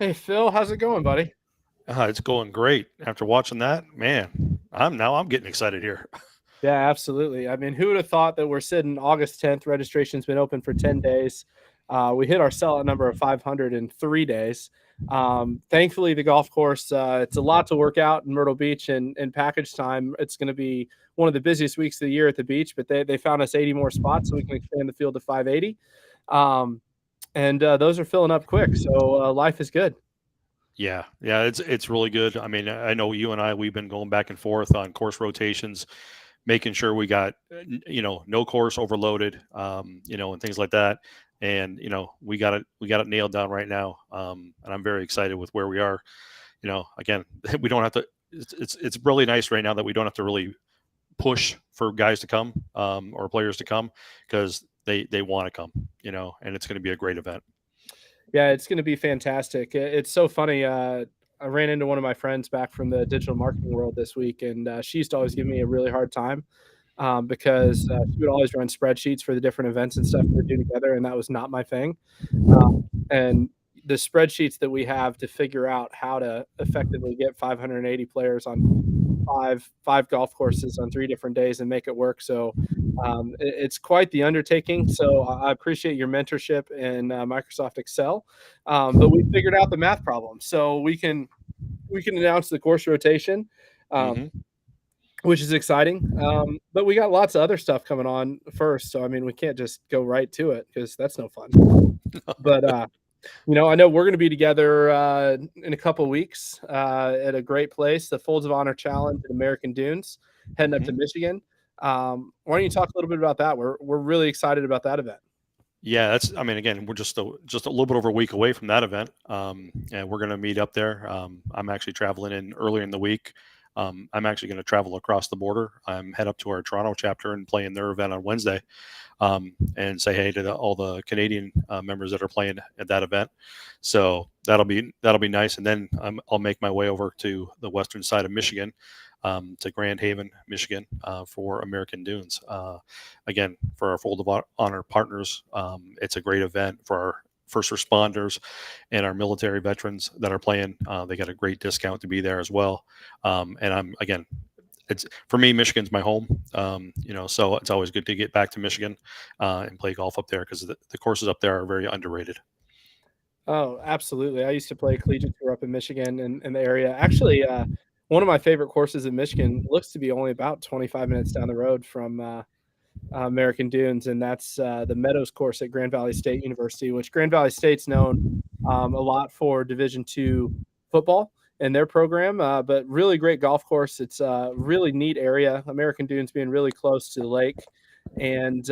Hey Phil, how's it going, buddy? It's going great. After watching that, man, I'm getting excited here. Yeah, absolutely. I mean, who would have thought that we're sitting August 10th? Registration's been open for 10 days. We hit our sellout number of 500 in 3 days. Thankfully, the golf course, it's a lot to work out in Myrtle Beach and package time. It's going to be one of the busiest weeks of the year at the beach, but they found us 80 more spots so we can expand the field to 580. Um, and those are filling up quick. So life is good. Yeah, it's really good. I mean, I know you and we've been going back and forth on course rotations, making sure we got no course overloaded, and things like that. And we got it nailed down right now. And I'm very excited with where we are. Again, we don't have to. It's really nice right now that we don't have to really push for guys to come or players to come because they want to come. And it's going to be a great event. Yeah, it's going to be fantastic. It's so funny. I ran into one of my friends back from the digital marketing world this week, and she used to always give me a really hard time because she would always run spreadsheets for the different events and stuff we would do together, and that was not my thing. And the spreadsheets that we have to figure out how to effectively get 580 players on five golf courses on 3 different days and make it work. So it's quite the undertaking. So I appreciate your mentorship in Microsoft Excel, but we figured out the math problem, so we can announce the course rotation, um, Hmm. which is exciting. But we got lots of other stuff coming on first, so I mean we can't just go right to it because that's no fun. But I know we're going to be together in a couple weeks at a great place, the Folds of Honor Challenge in American Dunes, heading up to Hmm. Michigan. Why don't you talk a little bit about that? We're really excited about that event. Yeah, I mean, again, we're just a little bit over a week away from that event, and we're going to meet up there. I'm actually traveling in earlier in the week. I'm actually going to travel across the border. I'm head up to our Toronto chapter and play in their event on Wednesday, and say hey to all the Canadian members that are playing at that event. So that'll be nice. And then I'll make my way over to the western side of Michigan, to Grand Haven, Michigan, for American Dunes. Again, for our Fold of Honor partners, it's a great event for our first responders and our military veterans that are playing. They got a great discount to be there as well. And I'm again, it's for me, Michigan's my home. So it's always good to get back to Michigan and play golf up there because the courses up there are very underrated. Oh, absolutely. I used to play collegiate tour up in Michigan and the area. Actually, one of my favorite courses in Michigan looks to be only about 25 minutes down the road from American Dunes, and that's the Meadows course at Grand Valley State University, which Grand Valley State's known a lot for Division II football and their program, but really great golf course. It's a really neat area. American Dunes being really close to the lake, and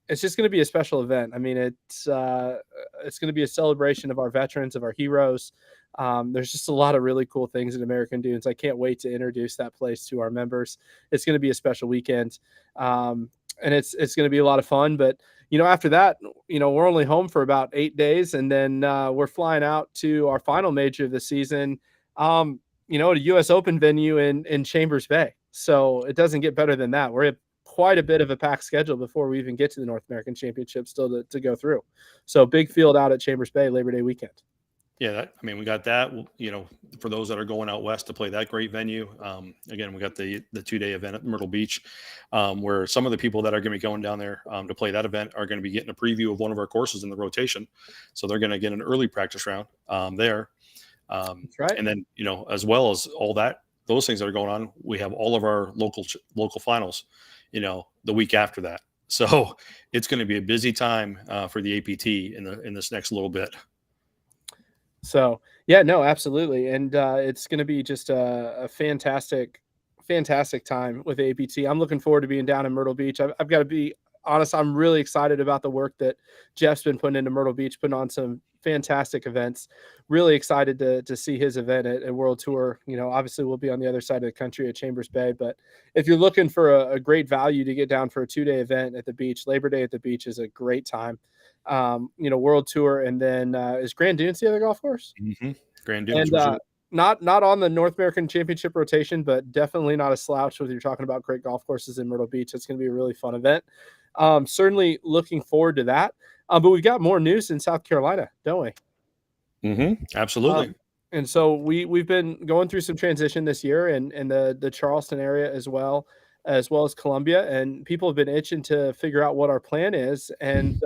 it's just going to be a special event. I mean, it's going to be a celebration of our veterans, of our heroes. There's just a lot of really cool things in American Dunes. I can't wait to introduce that place to our members. It's going to be a special weekend, and it's going to be a lot of fun. But after that, we're only home for about 8 days, and then we're flying out to our final major of the season. At a U.S. Open venue in Chambers Bay. So it doesn't get better than that. We're at quite a bit of a packed schedule before we even get to the North American Championship still to go through. So big field out at Chambers Bay Labor Day weekend. Yeah, I mean, we got that. For those that are going out west to play that great venue, again, we got the 2-day event at Myrtle Beach, where some of the people that are going to be going down there to play that event are going to be getting a preview of one of our courses in the rotation, so they're going to get an early practice round there, That's right. and then as well as all those things that are going on, we have all of our local finals, the week after that. So it's going to be a busy time for the APT in this next little bit. So yeah, no, absolutely, and it's going to be just a fantastic time with APT. I'm looking forward to being down in Myrtle Beach. I've got to be honest. I'm really excited about the work that Jeff's been putting into Myrtle Beach, putting on some fantastic events. Really excited to see his event at World Tour. Obviously we'll be on the other side of the country at Chambers Bay, but if you're looking for a great value to get down for a 2-day event at the beach, Labor Day at the beach is a great time. World Tour, and then is Grand Dunes the other golf course? Mm-hmm. Grand Dunes, And Virginia. not on the North American Championship rotation, but definitely not a slouch when you're talking about great golf courses in Myrtle Beach. It's going to be a really fun event. Certainly looking forward to that. But we've got more news in South Carolina, don't we? Absolutely. And so we've been going through some transition this year in the Charleston area as well as Columbia, and people have been itching to figure out what our plan is, and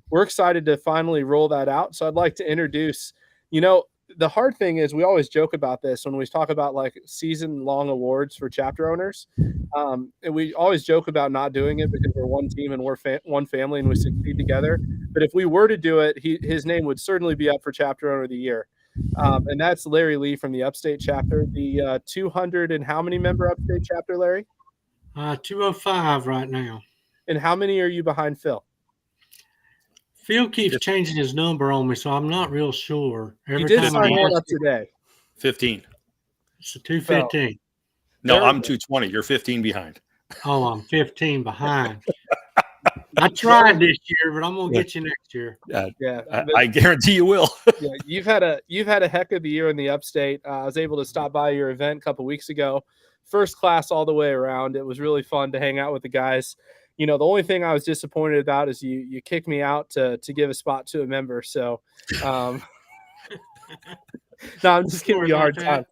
we're excited to finally roll that out. So I'd like to introduce, you know, the hard thing is we always joke about this when we talk about like season long awards for chapter owners. And we always joke about not doing it because we're one team and we're one family and we succeed together. But if we were to do it, his name would certainly be up for chapter owner of the year. And that's Larry Lee from the Upstate chapter, the 200 and how many member Upstate chapter, Larry? 205 right now. And how many are you behind Phil? Phil keeps changing his number on me, so I'm not real sure. You did sign one up today. 15. It's a 215. No, I'm 220. You're 15 behind. Oh, I'm 15 behind. I tried this year, but I'm gonna get you next year. I guarantee you will. Yeah, you've had a heck of a year in the Upstate. I was able to stop by your event a couple weeks ago. First class all the way around. It was really fun to hang out with the guys. You know, the only thing I was disappointed about is you kicked me out to give a spot to a member. So, no, I'm just giving you a hard time.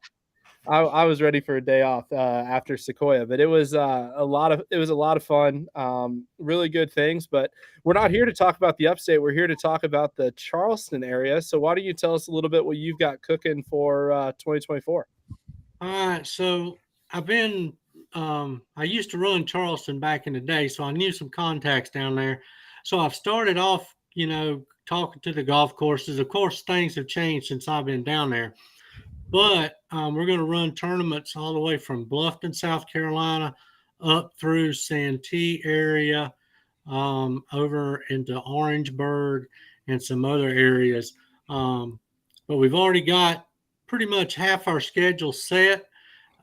I was ready for a day off after Sequoia, but it was a lot of fun. Really good things, but we're not here to talk about the Upstate. We're here to talk about the Charleston area. So why don't you tell us a little bit what you've got cooking for 2024? All right, so I've been I used to run Charleston back in the day, so I knew some contacts down there. So I've started off, talking to the golf courses. Of course, things have changed since I've been down there. But we're going to run tournaments all the way from Bluffton, South Carolina, up through Santee area, over into Orangeburg and some other areas. But we've already got pretty much half our schedule set.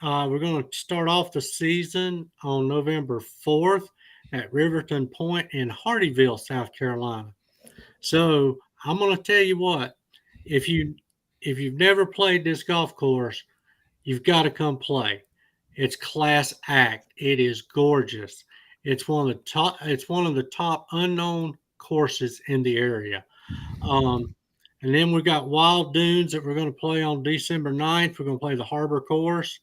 We're going to start off the season on November 4th at Riverton Point in Hardyville, South Carolina. So I'm going to tell you what, if you've never played this golf course, you've got to come play. It's class act. It is gorgeous. It's one of the top unknown courses in the area. And then we've got Wild Dunes that we're going to play on December 9th. We're going to play the Harbor Course.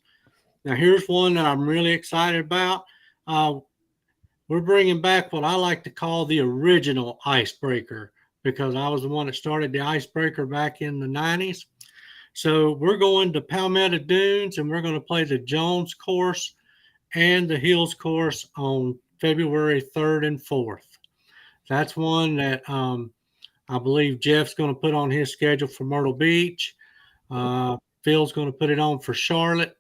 Now, here's one that I'm really excited about. We're bringing back what I like to call the original icebreaker, because I was the one that started the icebreaker back in the 90s. So we're going to Palmetto Dunes, and we're going to play the Jones course and the Hills course on February 3rd and 4th. That's one that I believe Jeff's going to put on his schedule for Myrtle Beach. Phil's going to put it on for Charlotte.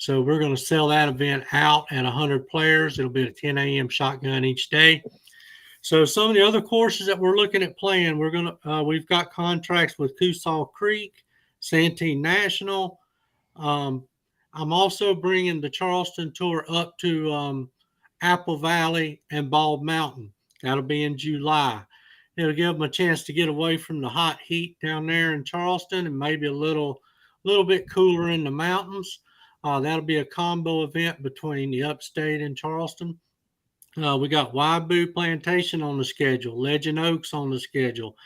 So we're going to sell that event out at 100 players. It'll be at 10 a.m. shotgun each day. So some of the other courses that we're looking at playing, we've got contracts with Coosaw Creek, Santee National. I'm also bringing the Charleston tour up to Apple Valley and Bald Mountain. That'll be in July. It'll give them a chance to get away from the hot heat down there in Charleston and maybe a little bit cooler in the mountains. That'll be a combo event between the Upstate and Charleston. We got Waibu Plantation on the schedule, Legend Oaks on the schedule.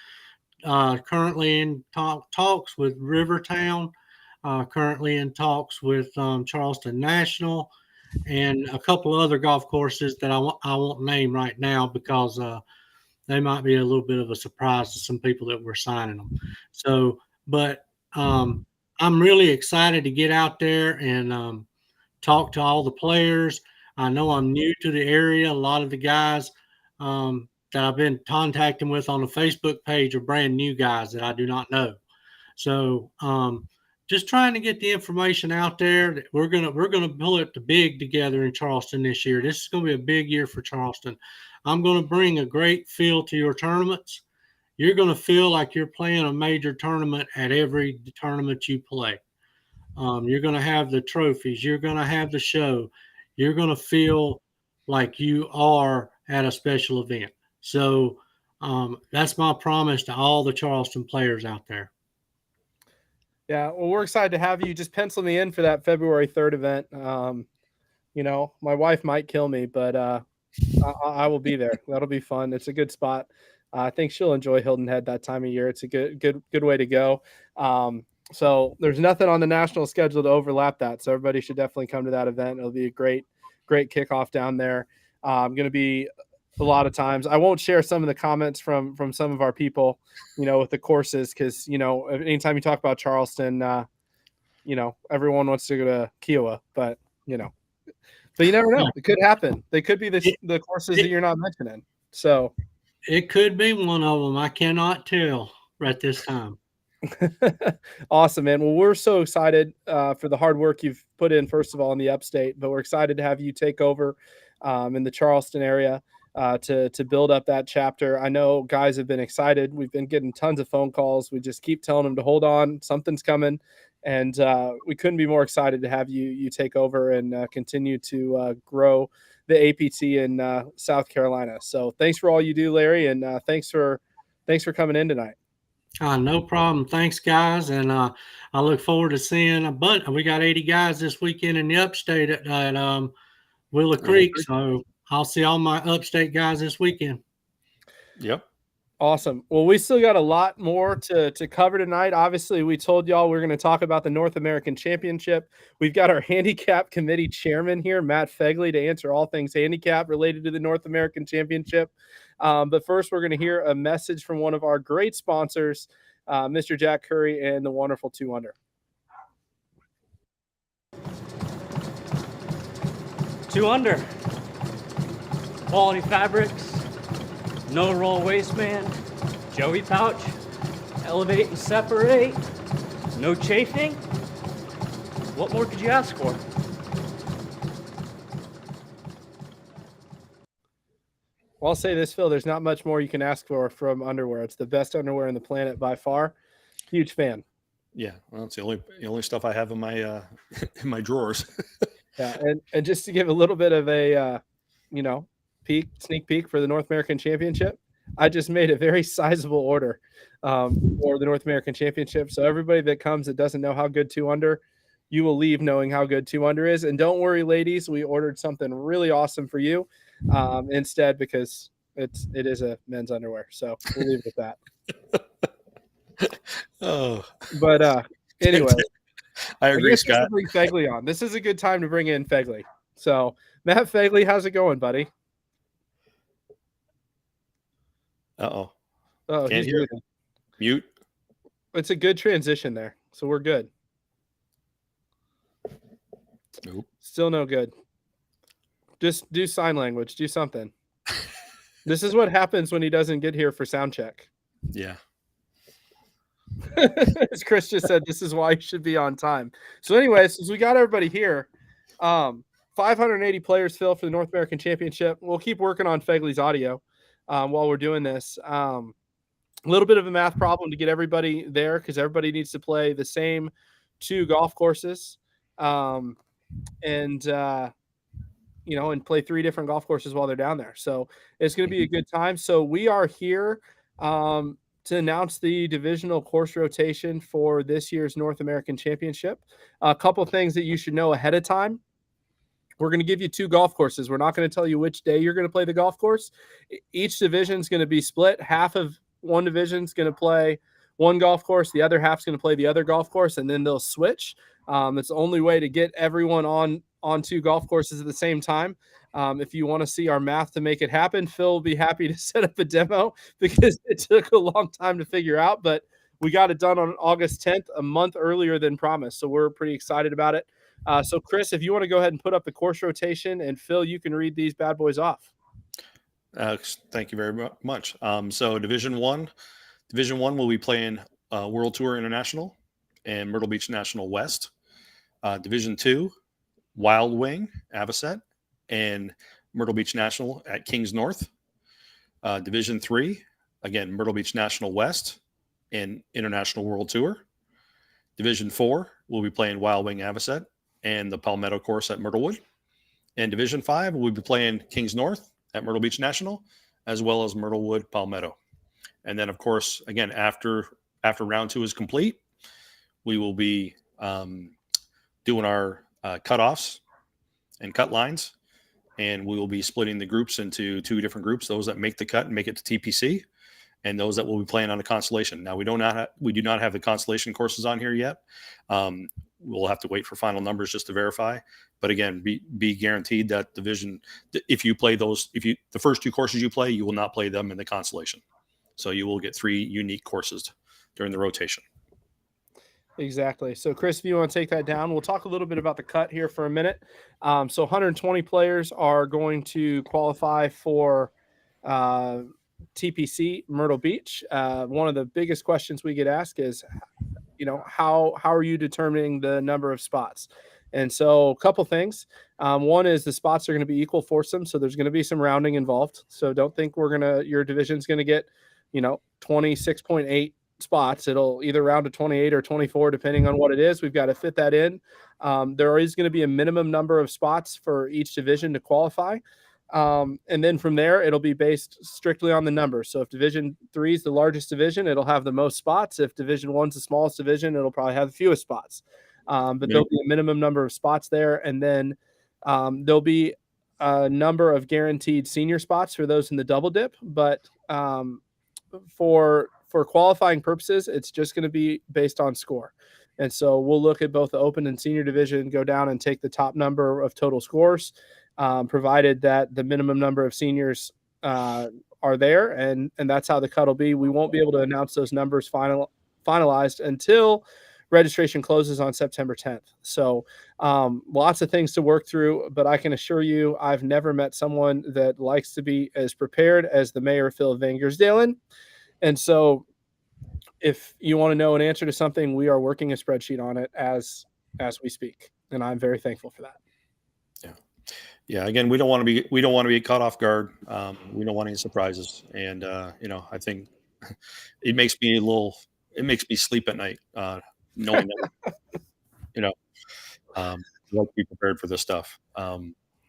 Currently in talks with Rivertown, currently in talks with Charleston National, and a couple of other golf courses that I won't name right now because they might be a little bit of a surprise to some people that we're signing them. So, but I'm really excited to get out there and talk to all the players. I know I'm new to the area. A lot of the guys that I've been contacting with on the Facebook page are brand new guys that I do not know. So just trying to get the information out there. We're gonna pull it to big together in Charleston this year. This is going to be a big year for Charleston. I'm going to bring a great feel to your tournaments. You're going to feel like you're playing a major tournament at every tournament you play. You're going to have the trophies. You're going to have the show. You're going to feel like you are at a special event. So that's my promise to all the Charleston players out there. Yeah, well, we're excited to have you. Just pencil me in for that February 3rd event. My wife might kill me, but I will be there. That'll be fun. It's a good spot. I think she'll enjoy Hilton Head that time of year. It's a good way to go. So there's nothing on the national schedule to overlap that. So everybody should definitely come to that event. It'll be a great kickoff down there. Going to be a lot of times. I won't share some of the comments from some of our people, with the courses, because anytime you talk about Charleston, everyone wants to go to Kiowa, but you never know. It could happen. They could be the courses that you're not mentioning. So it could be one of them. I cannot tell right this time. Awesome, man. Well, we're so excited for the hard work you've put in, first of all, in the upstate, but we're excited to have you take over in the Charleston area to build up that chapter. I know guys have been excited. We've been getting tons of phone calls. We just keep telling them to hold on. Something's coming. And we couldn't be more excited to have you take over and continue to grow the APT in South Carolina. So thanks for all you do, Larry, and thanks for coming in tonight. No problem. Thanks, guys. And I look forward to seeing a bunch. We got 80 guys this weekend in the upstate at Willow Creek. So I'll see all my upstate guys this weekend. Yep. Awesome. Well, we still got a lot more to cover tonight. Obviously, we told y'all we're going to talk about the North American Championship. We've got our handicap committee chairman here, Matt Fegley, to answer all things handicap related to the North American Championship. But first, we're going to hear a message from one of our great sponsors, Mr. Jack Curry and the wonderful 2 Under. 2 Under. Quality fabrics. No roll waistband, Joey pouch, elevate and separate, no chafing. What more could you ask for? Well, I'll say this, Phil, there's not much more you can ask for from underwear. It's the best underwear on the planet by far. Huge fan. Yeah, well, it's the only stuff I have in my in my drawers. Yeah, and just to give a little bit of a sneak peek for the North American Championship, I just made a very sizable order for the North American Championship. So everybody that comes that doesn't know how good 2 Under, you will leave knowing how good 2 Under is. And don't worry, ladies, we ordered something really awesome for you instead, because it is a men's underwear. So we'll leave it at that. Oh, but anyway, I agree, Scott. Bring Fegley on. This is a good time to bring in Fegley. So Matt Fegley, how's it going, buddy? Oh, can't hear. Mute. It's a good transition there, so we're good. Nope. Still no good. Just do sign language. Do something. This is what happens when he doesn't get here for sound check. Yeah. As Chris just said, this is why you should be on time. So anyway, since we got everybody here, 580 players, Phil, for the North American Championship. We'll keep working on Fegley's audio while we're doing this. A little bit of a math problem to get everybody there, because everybody needs to play the same 2 golf courses and play 3 different golf courses while they're down there. So it's going to be a good time. So we are here to announce the divisional course rotation for this year's North American Championship. A couple things that you should know ahead of time. We're going to give you 2 golf courses. We're not going to tell you which day you're going to play the golf course. Each division is going to be split. Half of one division is going to play one golf course. The other half is going to play the other golf course, and then they'll switch. It's the only way to get everyone on 2 golf courses at the same time. If you want to see our math to make it happen, Phil will be happy to set up a demo, because it took a long time to figure out, but we got it done on August 10th, a month earlier than promised. So we're pretty excited about it. So Chris, if you want to go ahead and put up the course rotation, and Phil, you can read these bad boys off. Thank you very much. So Division 1 will be playing World Tour International and Myrtle Beach National West. Division 2, Wild Wing, Avocet, and Myrtle Beach National at Kings North. Division 3, again, Myrtle Beach National West and International World Tour. Division 4, we'll be playing Wild Wing, Avocet, and the Palmetto course at Myrtlewood. And Division 5, we'll be playing Kings North at Myrtle Beach National, as well as Myrtlewood, Palmetto. And then, of course, again, after round 2 is complete, we will be doing our cutoffs and cut lines, and we will be splitting the groups into 2 different groups, those that make the cut and make it to TPC, and those that will be playing on a consolation. Now we do not have the consolation courses on here yet. We'll have to wait for final numbers just to verify. But again, be guaranteed that division, if you play the first 2 courses you play, you will not play them in the consolation. So you will get 3 unique courses during the rotation. Exactly. So, Chris, if you want to take that down, we'll talk a little bit about the cut here for a minute. So 120 players are going to qualify for TPC Myrtle Beach. One of the biggest questions we get asked is, how are you determining the number of spots? And so a couple things. One is the spots are going to be equal foursome. So there's going to be some rounding involved. So don't think your division's going to get, 26.8 spots. It'll either round to 28 or 24, depending on what it is. We've got to fit that in. There is going to be a minimum number of spots for each division to qualify. And then from there, it'll be based strictly on the numbers. So if Division 3 is the largest division, it'll have the most spots. If Division 1 is the smallest division, it'll probably have the fewest spots. But there'll be a minimum number of spots there. And then there'll be a number of guaranteed senior spots for those in the double dip. But for qualifying purposes, it's just going to be based on score. And so we'll look at both the open and senior division, go down and take the top number of total scores, provided that the minimum number of seniors are there. And that's how the cut will be. We won't be able to announce those numbers finalized until registration closes on September 10th. So lots of things to work through, but I can assure you, I've never met someone that likes to be as prepared as the mayor of Phil Vangersdalen. And so if you want to know an answer to something, we are working a spreadsheet on it as we speak. And I'm very thankful for that. Yeah. Again, we don't want to be caught off guard. We don't want any surprises. And, I think it makes me sleep at night, knowing that, we like to be prepared for this stuff.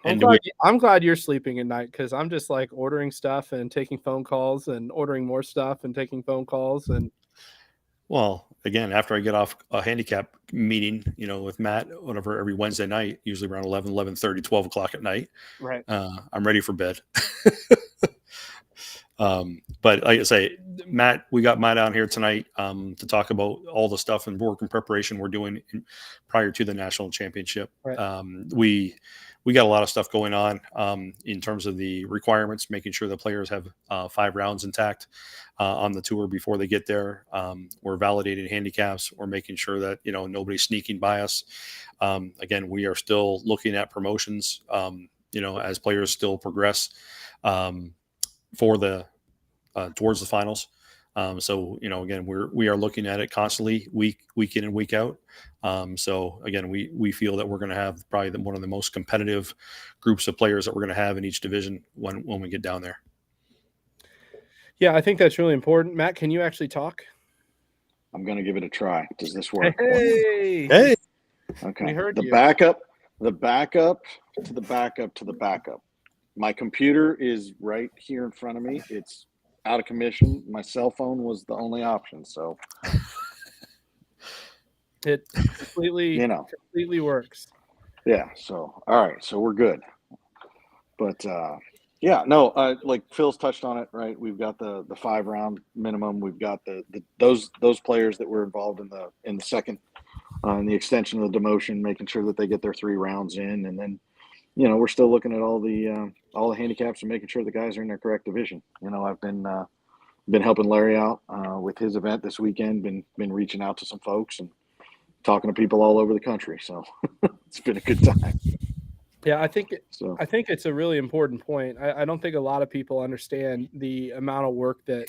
I'm glad you're sleeping at night, because I'm just like ordering stuff and taking phone calls and ordering more stuff and taking phone calls. And well, again, after I get off a handicap meeting, with Matt, whatever, every Wednesday night, usually around 11:30, 12 o'clock at night, right, I'm ready for bed. But like I say, Matt, we got Matt down here tonight to talk about all the stuff and work and preparation we're doing prior to the national championship. Right. We got a lot of stuff going on in terms of the requirements, making sure the players have 5 rounds intact on the tour before they get there. We're validating handicaps. We're making sure that, nobody's sneaking by us. Again, we are still looking at promotions, as players still progress for the towards the finals. So, again, we are looking at it constantly, week in and week out. So again, we feel that we're going to have probably one of the most competitive groups of players that we're going to have in each division when we get down there. Yeah, I think that's really important. Matt, can you actually talk? I'm going to give it a try. Does this work? Hey. Okay. We heard the you. backup to the backup to the backup. My computer is right here in front of me. It's out of commission. My cell phone was the only option. So it completely works. Yeah. So, all right. So we're good. But, like Phil's touched on it, right? We've got the 5 round minimum. We've got those players that were involved in the second, in the extension of the demotion, making sure that they get their 3 rounds in. And then, we're still looking at all the handicaps and making sure the guys are in their correct division. I've been helping Larry out with his event this weekend, been reaching out to some folks and talking to people all over the country. So it's been a good time. Yeah, I think it's a really important point. I don't think a lot of people understand the amount of work that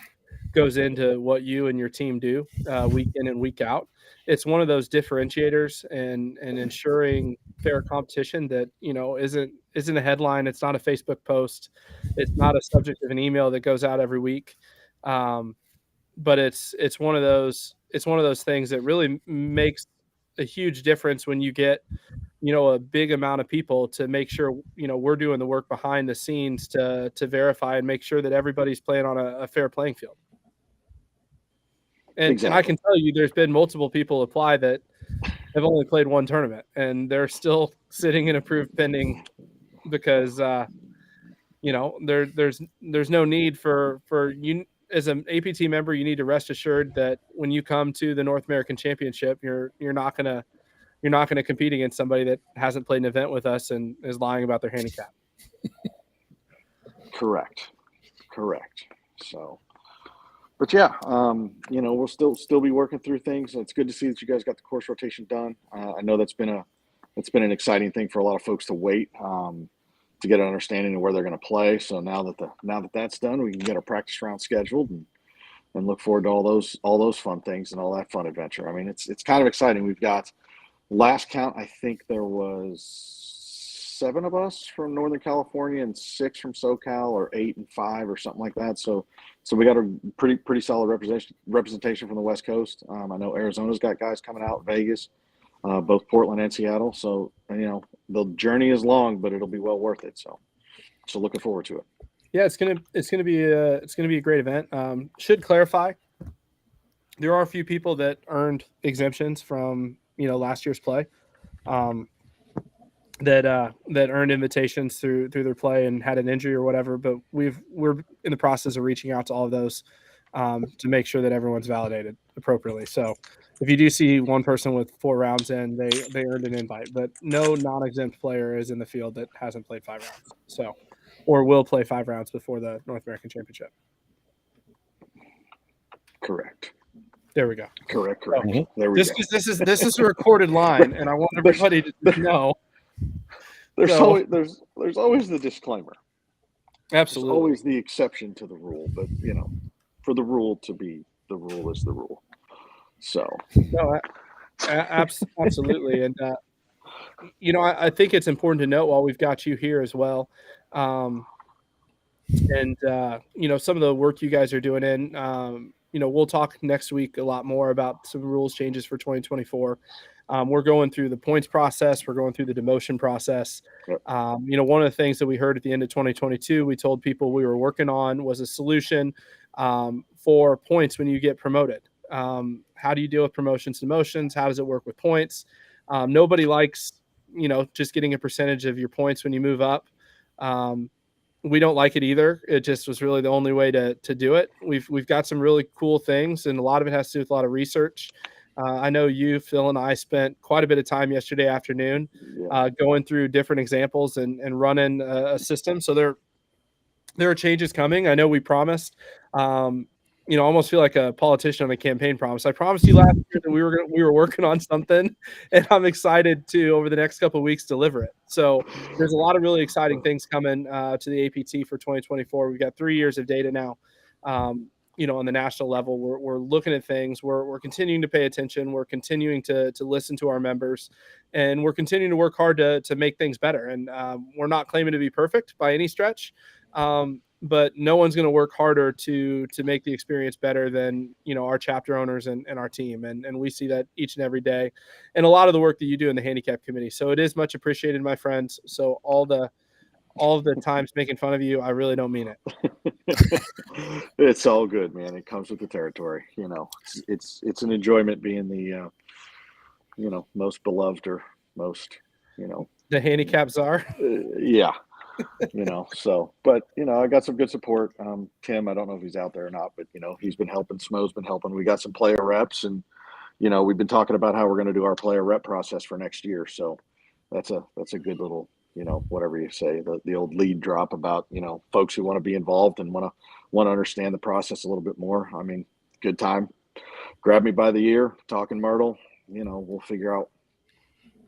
goes into what you and your team do week in and week out. It's one of those differentiators and ensuring fair competition that, isn't a headline. It's not a Facebook post. It's not a subject of an email that goes out every week. But it's one of those things that really makes a huge difference when you get, a big amount of people to make sure, we're doing the work behind the scenes to verify and make sure that everybody's playing on a fair playing field. And, exactly. And I can tell you there's been multiple people apply that have only played 1 tournament and they're still sitting in approved pending because, there's no need for as an APT member, you need to rest assured that when you come to the North American Championship, you're not gonna compete against somebody that hasn't played an event with us and is lying about their handicap. Correct. So, but yeah, we'll still be working through things. It's good to see that you guys got the course rotation done. I know that's been an exciting thing for a lot of folks to wait to get an understanding of where they're going to play. So now that that's done, we can get our practice round scheduled and look forward to all those fun things and all that fun adventure. I mean, it's kind of exciting. We've got, last count, I think there was 7 of us from Northern California and 6 from SoCal, or 8 and 5 or something like that. So we got a pretty solid representation from the West Coast. I know Arizona's got guys coming out, Vegas, both Portland and Seattle. So, the journey is long, but it'll be well worth it. So looking forward to it. Yeah, it's gonna be a great event. Should clarify, there are a few people that earned exemptions from last year's play, that earned invitations through their play and had an injury or whatever. But we're in the process of reaching out to all of those to make sure that everyone's validated appropriately. So if you do see one person with 4 rounds in, they earned an invite, but no non-exempt player is in the field that hasn't played 5 rounds. So, or will play 5 rounds before the North American Championship. Correct. There we go. Correct. So, there we go. This is a recorded line, and I want everybody to know. There's always the disclaimer. Absolutely. There's always the exception to the rule, but for the rule to be the rule is the rule. So no, absolutely, and I think it's important to note while we've got you here as well, and some of the work you guys are doing in. We'll talk next week a lot more about some rules changes for 2024. We're going through the points process. We're going through the demotion process. Yep. One of the things that we heard at the end of 2022, we told people we were working on was a solution for points when you get promoted. How do you deal with promotions and demotions? How does it work with points? Nobody likes, just getting a percentage of your points when you move up. We don't like it either. It just was really the only way to do it. We've got some really cool things, and a lot of it has to do with a lot of research. I know you, Phil, and I spent quite a bit of time yesterday afternoon going through different examples and running a system. So there are changes coming. I know we promised. I almost feel like a politician on a campaign promise. I promised you last year that we were working on something, and I'm excited to, over the next couple of weeks, deliver it. So there's a lot of really exciting things coming to the APT for 2024. We've got 3 years of data now. On the national level, we're looking at things. We're continuing to pay attention. We're continuing to listen to our members, and we're continuing to work hard to make things better. And we're not claiming to be perfect by any stretch. But no one's going to work harder to make the experience better than, our chapter owners and our team. And we see that each and every day, and a lot of the work that you do in the handicap committee. So it is much appreciated, my friends. So all of the times making fun of you, I really don't mean it. It's all good, man. It comes with the territory. It's an enjoyment being the, most beloved or most, the handicap czar. Yeah. But I got some good support. Tim, I don't know if he's out there or not, but he's been helping. Smo's been helping. We got some player reps, and we've been talking about how we're going to do our player rep process for next year. So that's a good little, whatever you say, the old lead drop about folks who want to be involved and want to understand the process a little bit more. I mean, good time. Grab me by the ear, talking Myrtle. We'll figure out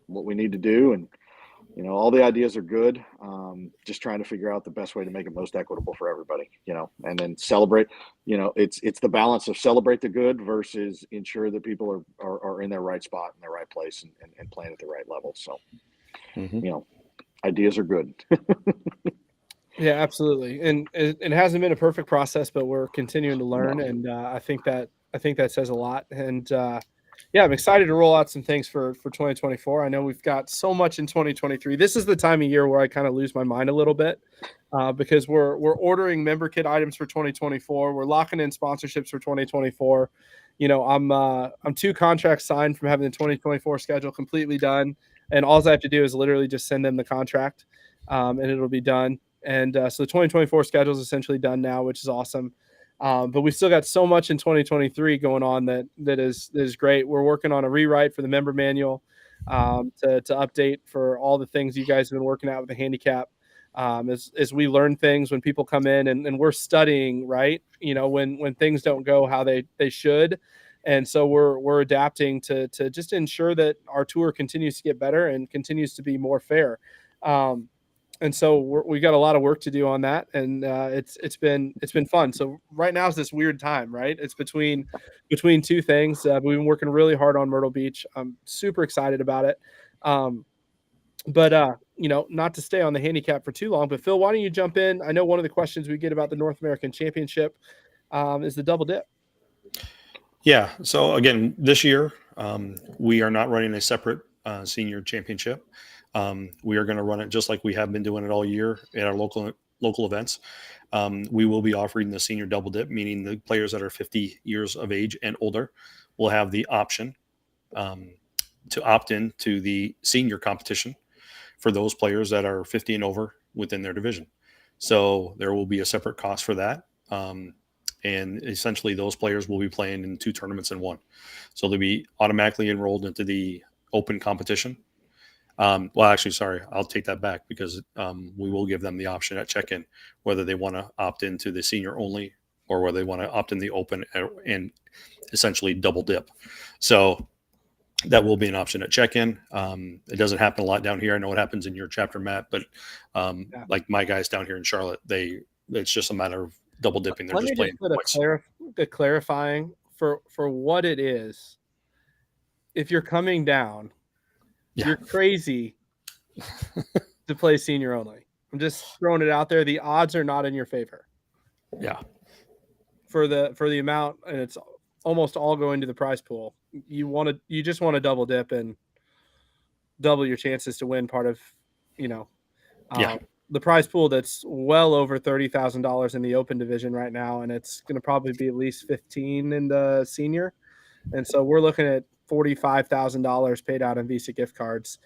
what we need to do, and all the ideas are good. Just trying to figure out the best way to make it most equitable for everybody, and then celebrate, it's the balance of celebrate the good versus ensure that people are in their right spot, in their right place, and playing at the right level. So, ideas are good. Yeah, absolutely. And it hasn't been a perfect process, but we're continuing to learn. No. And I think that says a lot. And I'm excited to roll out some things for 2024. I know we've got so much in 2023. This is the time of year where I kind of lose my mind a little bit because we're ordering member kit items for 2024. We're locking in sponsorships for 2024. I'm 2 contracts signed from having the 2024 schedule completely done. And all I have to do is literally just send them the contract and it'll be done. And so the 2024 schedule is essentially done now, which is awesome. But we still got so much in 2023 going on that is great. We're working on a rewrite for the member manual to update for all the things you guys have been working out with the handicap. As we learn things when people come in and we're studying, right? When things don't go how they should. And so we're adapting to just ensure that our tour continues to get better and continues to be more fair. And so we got a lot of work to do on that, and it's been fun. So right now is this weird time, right? It's between two things. We've been working really hard on Myrtle Beach. I'm super excited about it. But not to stay on the handicap for too long, but Phil, why don't you jump in? I know one of the questions we get about the North American Championship is the double dip. Yeah. So again, this year we are not running a separate senior championship. We are going to run it just like we have been doing it all year at our local events. We will be offering the senior double dip, meaning the players that are 50 years of age and older will have the option to opt in to the senior competition for those players that are 50 and over within their division. So there will be a separate cost for that. And essentially those players will be playing in 2 tournaments in 1. So they'll be automatically enrolled into the open competition. Well, actually, sorry, I'll take that back because we will give them the option at check-in whether they want to opt into the senior only or whether they want to opt in the open and essentially double dip. So that will be an option at check-in. It doesn't happen a lot down here. I know it happens in your chapter, Matt, but like my guys down here in Charlotte, it's just a matter of double dipping. They're just playing the clarifying for what it is. If you're coming down, you're crazy to play senior only. I'm just throwing it out there. The odds are not in your favor. Yeah. For the amount, and it's almost all going to the prize pool. You just want to double dip and double your chances to win part of, the prize pool that's well over $30,000 in the open division right now, and it's going to probably be at least 15 in the senior. And so we're looking at $45,000 paid out in Visa gift cards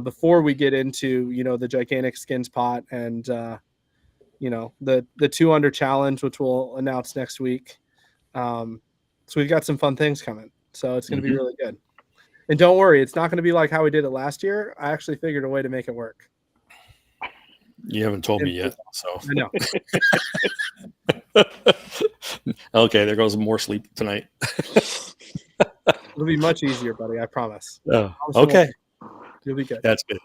before we get into, the gigantic skins pot and, the 2-under challenge, which we'll announce next week. So we've got some fun things coming. So it's going to be really good. And don't worry, it's not going to be like how we did it last year. I actually figured a way to make it work. You haven't told me yet, so I know. Okay, there goes more sleep tonight. It'll be much easier, buddy. I promise. Oh, okay. You'll be good. That's good.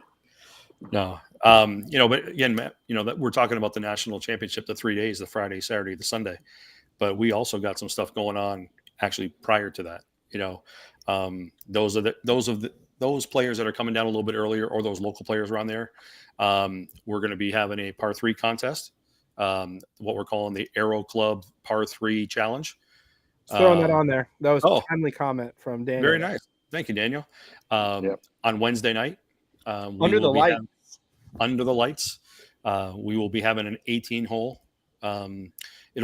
No, but again, Matt, that we're talking about the national championship, the 3 days, the Friday, Saturday, the Sunday, but we also got some stuff going on actually prior to that. Those players that are coming down a little bit earlier, or those local players around there. We're going to be having a par 3 contest, what we're calling the Aero Club par 3 challenge. Throwing that on there. That was a timely comment from Daniel. Very nice. Thank you, Daniel. On Wednesday night, under the lights, we will be having an 18-hole. It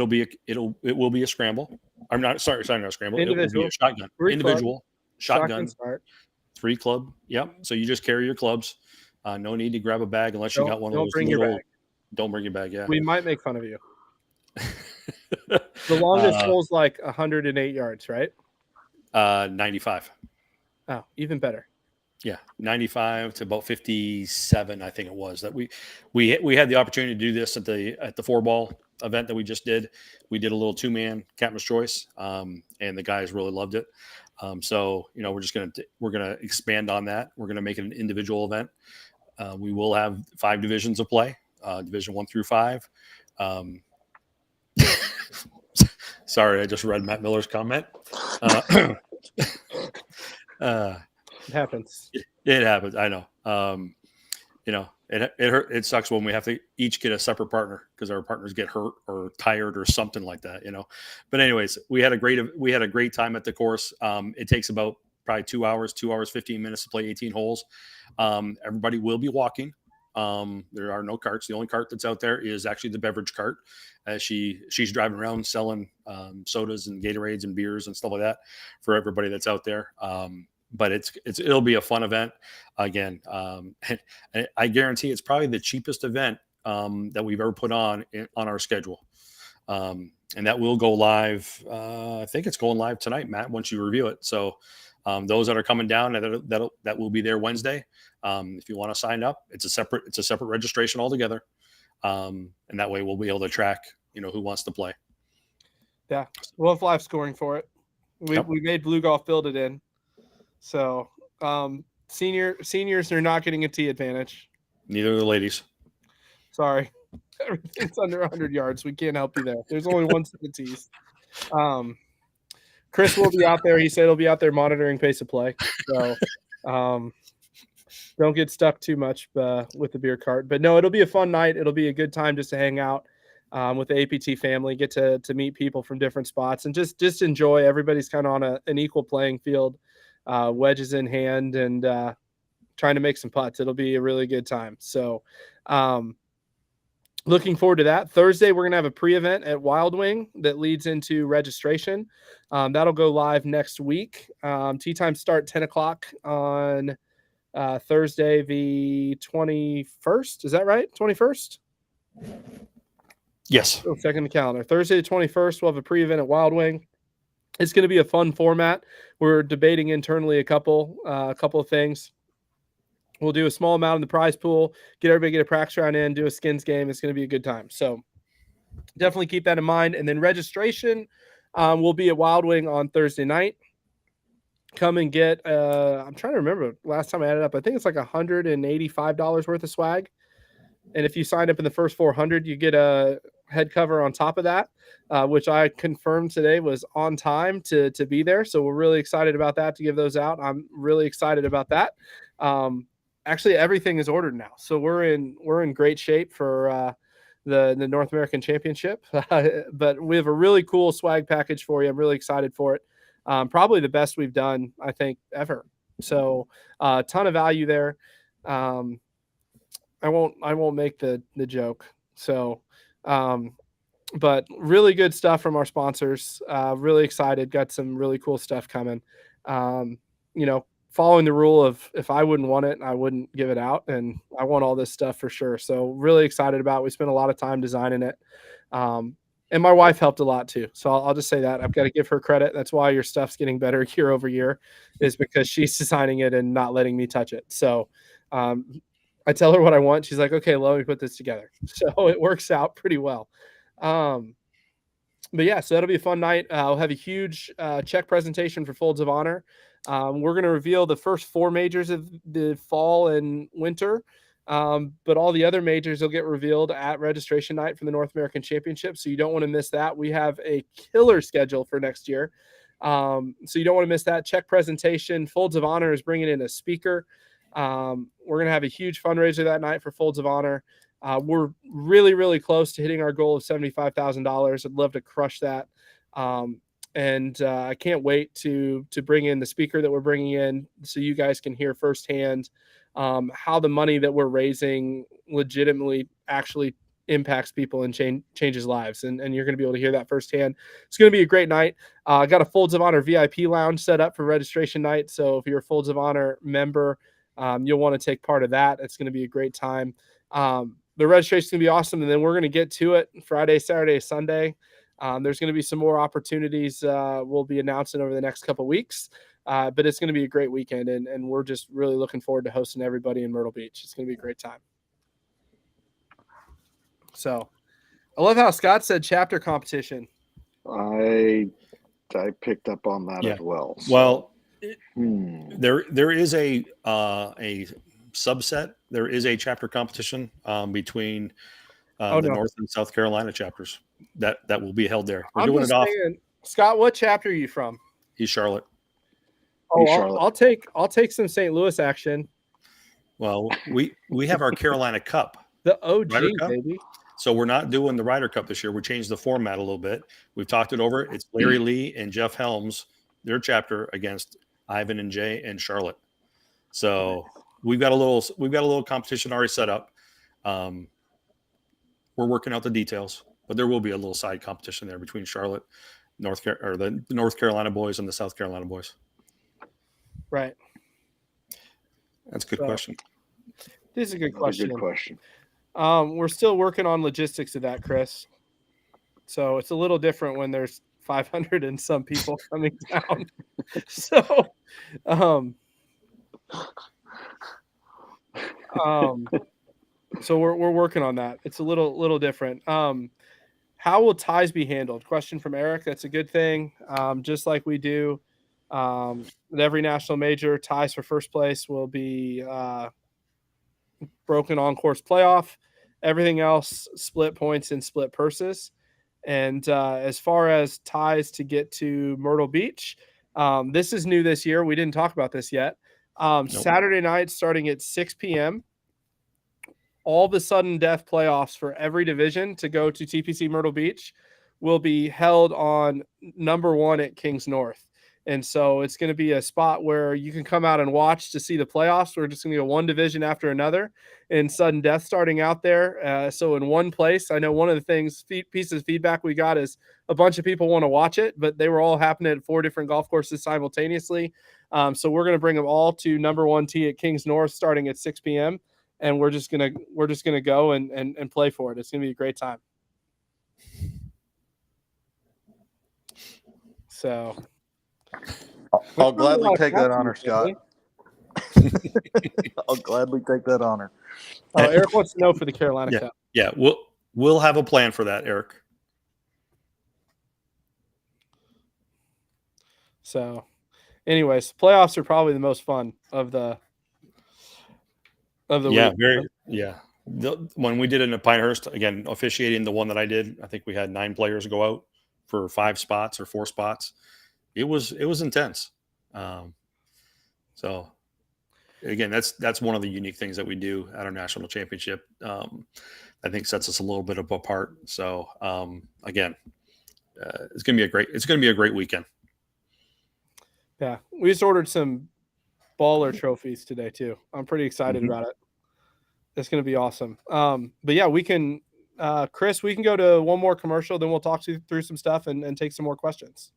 will be a scramble. I'm not sorry, not a scramble. It will be a shotgun. Individual shotgun start. 3 club. Yep. So you just carry your clubs. No need to grab a bag unless you got one of those. Don't bring your bag. Yeah. We might make fun of you. The longest hole's like 108 yards, right? 95. Oh, even better. Yeah, 95 to about 57, I think it was. That we had the opportunity to do this at the 4-ball event that we just did. We did a little 2-man captain's choice, and the guys really loved it. So we're gonna expand on that. We're gonna make it an individual event. We will have 5 divisions of play, Division 1 through 5. Sorry, I just read Matt Miller's comment. It happens. It happens. I know. It sucks when we have to each get a separate partner because our partners get hurt or tired or something like that. But anyways, we had a great time at the course. It takes about probably 2 hours, 15 minutes to play 18 holes. Everybody will be walking. There are no carts. The only cart that's out there is actually the beverage cart. She's driving around selling sodas and Gatorades and beers and stuff like that for everybody that's out there. But it'll be a fun event again. I guarantee it's probably the cheapest event that we've ever put on our schedule. And that will go live. I think it's going live tonight, Matt, once you review it. So those that are coming down, that will be there Wednesday. If you want to sign up, it's a separate registration altogether. And that way we'll be able to track, who wants to play. Yeah. We'll have live scoring for it. Yep. We made Blue Golf build it in. So seniors are not getting a tee advantage. Neither are the ladies. Sorry. Everything's under 100 yards. We can't help you there. There's only one set of tees. Chris will be out there. He said he'll be out there monitoring pace of play. So don't get stuck too much with the beer cart. But no, it'll be a fun night. It'll be a good time just to hang out with the APT family, get to meet people from different spots, and just enjoy. Everybody's kind of on an equal playing field, wedges in hand, and trying to make some putts. It'll be a really good time. So looking forward to that. Thursday, we're going to have a pre-event at Wild Wing that leads into registration. That'll go live next week. Tee times start 10 o'clock on Thursday, the 21st. Is that right? 21st? Yes. Checking the calendar. Thursday, the 21st, we'll have a pre-event at Wild Wing. It's going to be a fun format. We're debating internally a couple of things. We'll do a small amount in the prize pool, get a practice round in, do a skins game. It's going to be a good time. So definitely keep that in mind. And then registration will be at Wild Wing on Thursday night. Come and get, I'm trying to remember last time I added up. I think it's like $185 worth of swag. And if you sign up in the first 400, you get a head cover on top of that, which I confirmed today was on time to be there. So we're really excited about that, to give those out. I'm really excited about that. Actually, everything is ordered now, so we're in great shape for the North American Championship. But we have a really cool swag package for you. I'm really excited for it. Probably the best we've done, I think, ever. So a ton of value there. I won't make the joke. So, but really good stuff from our sponsors. Really excited. Got some really cool stuff coming. Following the rule of, if I wouldn't want it, I wouldn't give it out. And I want all this stuff for sure. So really excited about it. We spent a lot of time designing it. And my wife helped a lot too. So I'll just say that. I've got to give her credit. That's why your stuff's getting better year over year, is because she's designing it and not letting me touch it. So I tell her what I want. She's like, okay, let me put this together. So it works out pretty well. But yeah, so that'll be a fun night. We'll have a huge check presentation for Folds of Honor. We're going to reveal the first 4 majors of the fall and winter. But all the other majors will get revealed at registration night for the North American Championship. So you don't want to miss that. We have a killer schedule for next year. So you don't want to miss that. Check presentation. Folds of Honor is bringing in a speaker. We're going to have a huge fundraiser that night for Folds of Honor. We're really, really close to hitting our goal of $75,000. I'd love to crush that. And I can't wait to bring in the speaker that we're bringing in, so you guys can hear firsthand how the money that we're raising legitimately actually impacts people and changes lives. And you're going to be able to hear that firsthand. It's going to be a great night. I got a Folds of Honor VIP lounge set up for registration night. So if you're a Folds of Honor member, you'll want to take part of that. It's going to be a great time. The registration is going to be awesome. And then we're going to get to it Friday, Saturday, Sunday. There's going to be some more opportunities we'll be announcing over the next couple of weeks. But it's going to be a great weekend, and we're just really looking forward to hosting everybody in Myrtle Beach. It's going to be a great time. So I love how Scott said chapter competition. I picked up on that as well. So. Well, there is a subset. There is a chapter competition between North and South Carolina chapters that will be held there. We're doing it off. Scott, what chapter are you from? He's Charlotte. Oh, I'll take some St. Louis action. Well, we have our Carolina Cup. The OG, baby. So we're not doing the Ryder Cup this year. We changed the format a little bit. We've talked it over. It's Larry Lee and Jeff Helms, their chapter, against Ivan and Jay and Charlotte. So we've got a little competition already set up. We're working out the details, but there will be a little side competition there between Charlotte, the North Carolina boys and the South Carolina boys. Right. That's a good question. This is a good question. Good question. We're still working on logistics of that, Chris. So it's a little different when there's 500 and some people coming down. So, um, so we're working on that. It's a little different. How will ties be handled? Question from Eric. That's a good thing. Just like we do with every national major, ties for first place will be broken on course playoff. Everything else, split points and split purses. And as far as ties to get to Myrtle Beach, this is new this year. We didn't talk about this yet. Nope. Saturday night starting at 6 p.m. All the sudden death playoffs for every division to go to TPC Myrtle Beach will be held on number 1 at Kings North. And so it's going to be a spot where you can come out and watch to see the playoffs. We're just going to go one division after another and sudden death starting out there. So in one place, I know one of the things, pieces of feedback we got is a bunch of people want to watch it, but they were all happening at 4 different golf courses simultaneously. So we're going to bring them all to number 1 tee at Kings North starting at 6 p.m. And we're just gonna go and play for it. It's gonna be a great time. So I'll gladly take that honor, Scott. I'll gladly take that honor. Oh, Eric wants to know for the Carolina Yeah. Cup. Yeah, we'll have a plan for that, Eric. So, anyways, playoffs are probably the most fun of the week. When we did it in Pinehurst, again, officiating the one that I did, I think we had 9 players go out for 5 spots or 4 spots. It was intense. So again, that's one of the unique things that we do at our national championship. I think sets us a little bit apart. So again, it's gonna be a great weekend. Yeah, we just ordered some baller trophies today too. I'm pretty excited about it. It's going to be awesome. But yeah, we can, Chris, we can go to one more commercial, then we'll talk through some stuff and take some more questions.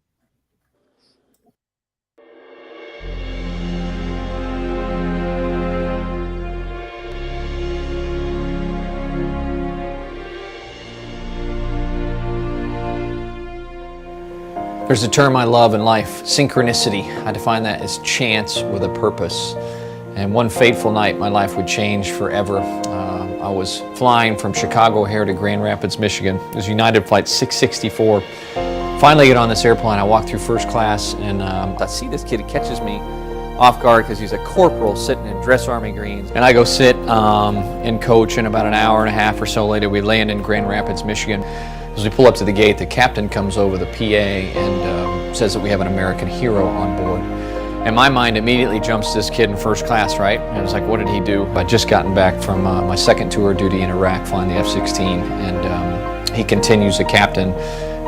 There's a term I love in life, synchronicity. I define that as chance with a purpose. And one fateful night, my life would change forever. I was flying from Chicago here to Grand Rapids, Michigan. It was United Flight 664. Finally get on this airplane, I walk through first class, and I see this kid. He catches me off guard because he's a corporal sitting in dress army greens. And I go sit and coach, and about an hour and a half or so later, we land in Grand Rapids, Michigan. As we pull up to the gate, the captain comes over the PA and says that we have an American hero on board. And my mind immediately jumps to this kid in first class, right? And I was like, what did he do? I'd just gotten back from my second tour of duty in Iraq flying the F-16, and he continues, the captain,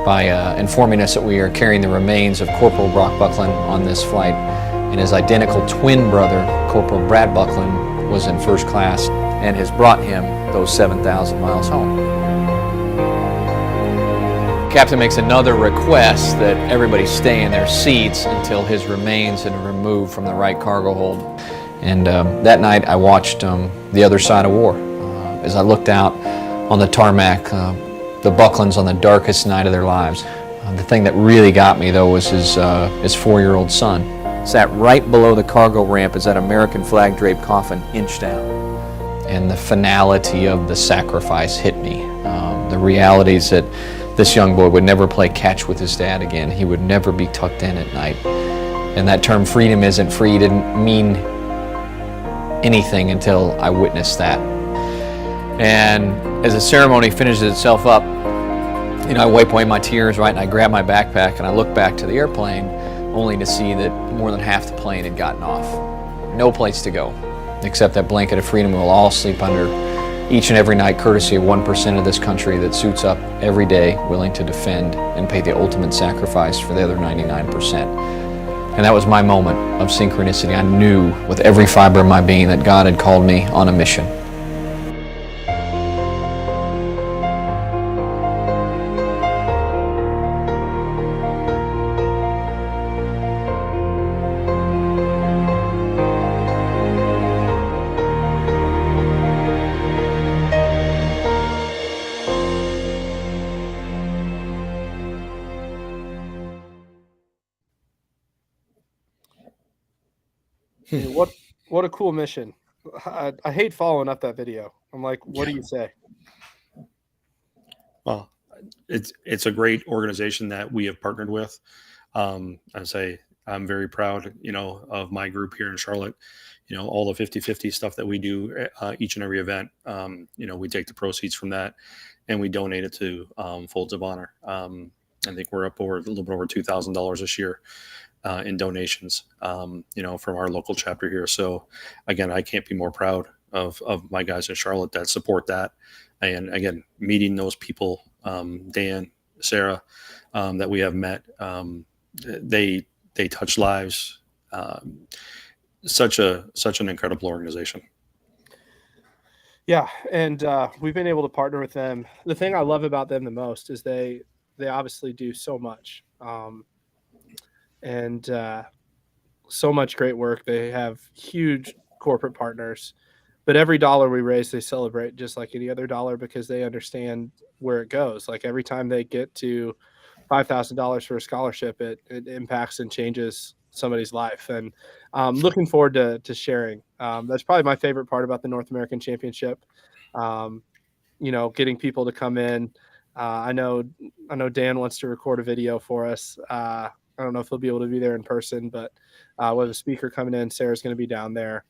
by informing us that we are carrying the remains of Corporal Brock Buckland on this flight. And his identical twin brother, Corporal Brad Buckland, was in first class and has brought him those 7,000 miles home. Captain makes another request that everybody stay in their seats until his remains are removed from the right cargo hold. And that night I watched The Other Side of War. As I looked out on the tarmac, the Bucklands on the darkest night of their lives. The thing that really got me though was his 4-year-old son. Sat right below the cargo ramp as that American flag draped coffin inched out. And the finality of the sacrifice hit me. The realities that this young boy would never play catch with his dad again. He would never be tucked in at night. And that term freedom isn't free didn't mean anything until I witnessed that. And as the ceremony finishes itself up, I wipe away my tears, right, and I grab my backpack and I look back to the airplane only to see that more than half the plane had gotten off. No place to go, except that blanket of freedom we'll all sleep under each and every night, courtesy of 1% of this country that suits up every day, willing to defend and pay the ultimate sacrifice for the other 99%. And that was my moment of synchronicity. I knew with every fiber of my being that God had called me on a mission. Hey, what a cool mission. I hate following up that video. I'm like, what do you say? Well, it's a great organization that we have partnered with. I say I'm very proud, of my group here in Charlotte. All the 50-50 stuff that we do each and every event. We take the proceeds from that and we donate it to Folds of Honor. I think we're up over a little bit over $2,000 this year in donations, from our local chapter here. So again, I can't be more proud of my guys in Charlotte that support that. And again, meeting those people, Dan, Sarah, that we have met, they touch lives. Such an incredible organization. Yeah, and we've been able to partner with them. The thing I love about them the most is they obviously do so much, and so much great work. They have huge corporate partners, but every dollar we raise, they celebrate just like any other dollar because they understand where it goes. Like every time they get to $5,000 for a scholarship, it impacts and changes somebody's life. And looking forward to sharing. That's probably my favorite part about the North American Championship. Getting people to come in. I know Dan wants to record a video for us. I don't know if he'll be able to be there in person, but we have a speaker coming in. Sarah's going to be down there.